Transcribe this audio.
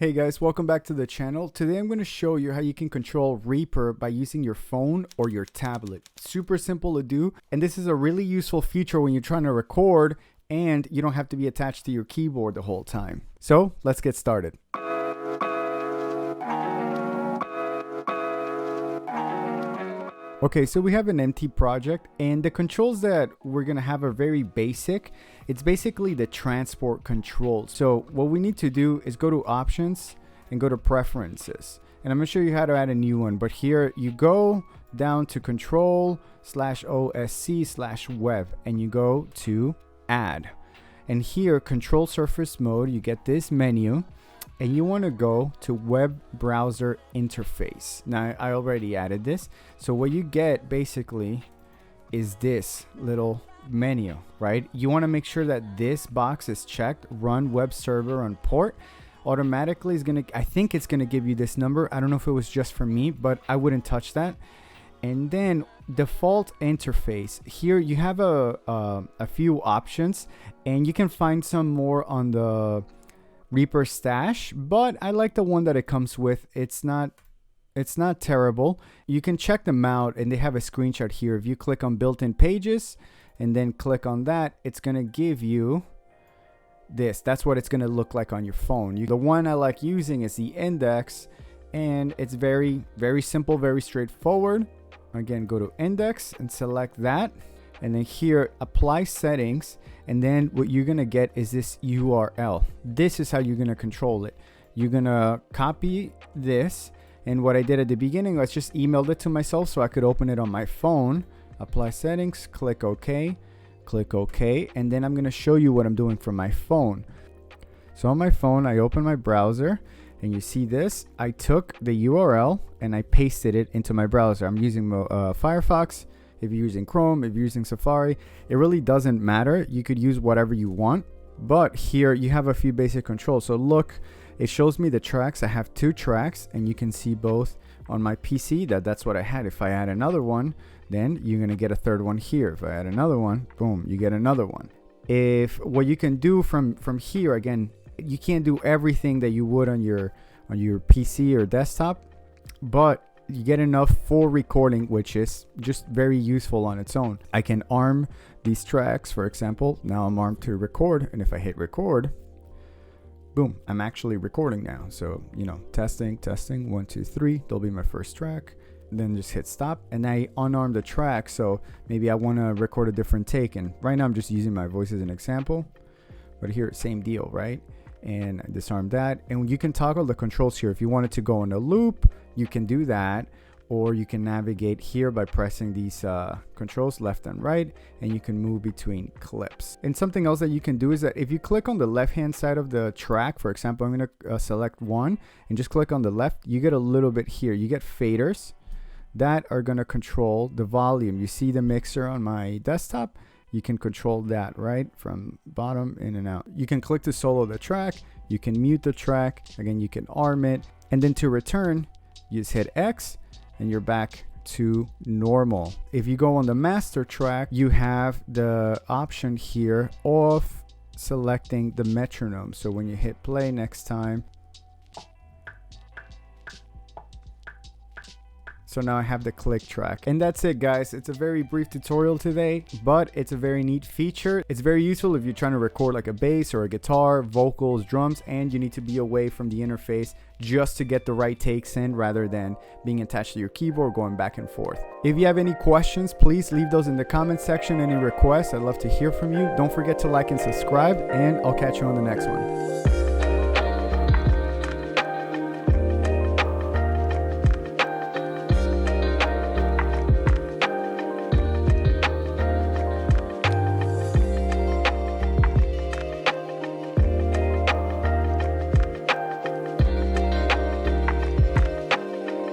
Hey guys, welcome back to the channel. Today I'm going to show you how you can control Reaper by using your phone or your tablet. Super simple to do, and this is a really useful feature when you're trying to record and you don't have to be attached to your keyboard the whole time. So let's get started. Okay, so we have an empty project, and the controls that we're gonna have are very basic. It's basically the transport control. So what we need to do is go to options and go to preferences. And I'm gonna show you how to add a new one, but here you go down to control/OSC/web and you go to add. And here, control surface mode, you get this menu. And you want to go to web browser interface. Now I already added this. So what you get basically is this little menu, right? You want to make sure that this box is checked, run web server on port. Automatically is going to, I think it's going to give you this number. I don't know if it was just for me, but I wouldn't touch that. And then default interface. Here you have a few options, and you can find some more on the Reaper stash, but I like the one that it comes with. It's not terrible. You can check them out, and they have a screenshot here. If you click on built-in pages and then click on that, it's gonna give you this. That's what it's gonna look like on your phone. The one I like using is the index, and it's very simple, very straightforward. Again, go to index and select that, and then here apply settings, and then what you're gonna get is this URL. This is how you're gonna control it. You're gonna copy this, and what I did at the beginning, I just emailed it to myself so I could open it on my phone. Apply settings, click OK, and then I'm gonna show you what I'm doing from my phone. So on my phone, I open my browser, and you see this. I took the URL and I pasted it into my browser. I'm using Firefox. If you're using Chrome, if you're using Safari, it really doesn't matter. You could use whatever you want, but here you have a few basic controls. So look, it shows me the tracks. I have 2 tracks, and you can see both on my PC. That's what I had. If I add another one, then you're gonna get a third one here. If I add another one, boom, you get another one. If what you can do from here, again, you can't do everything that you would on your PC or desktop, but you get enough for recording, which is just very useful on its own. I can arm these tracks, for example. Now I'm armed to record, and if I hit record, boom, I'm actually recording now. So, testing, 1, 2, 3, there'll be my first track. Then just hit stop, and I unarm the track. So maybe I want to record a different take, and right now I'm just using my voice as an example, but here, same deal, right? And disarm that, and you can toggle the controls here. If you wanted to go in a loop, you can do that, or you can navigate here by pressing these controls left and right, and you can move between clips. And something else that you can do is that if you click on the left hand side of the track, for example, I'm going to select one and just click on the left, you get a little bit here. You get faders that are going to control the volume. You see the mixer on my desktop. You can control that, right? From bottom in and out. You can click to solo the track. You can mute the track. Again, you can arm it. And then to return, you just hit X and you're back to normal. If you go on the master track, you have the option here of selecting the metronome. So when you hit play next time, so now I have the click track. And that's it, guys. It's a very brief tutorial today, but it's a very neat feature. It's very useful if you're trying to record like a bass or a guitar, vocals, drums, and you need to be away from the interface just to get the right takes in rather than being attached to your keyboard going back and forth. If you have any questions, please leave those in the comment section. Any requests, I'd love to hear from you. Don't forget to like and subscribe, and I'll catch you on the next one.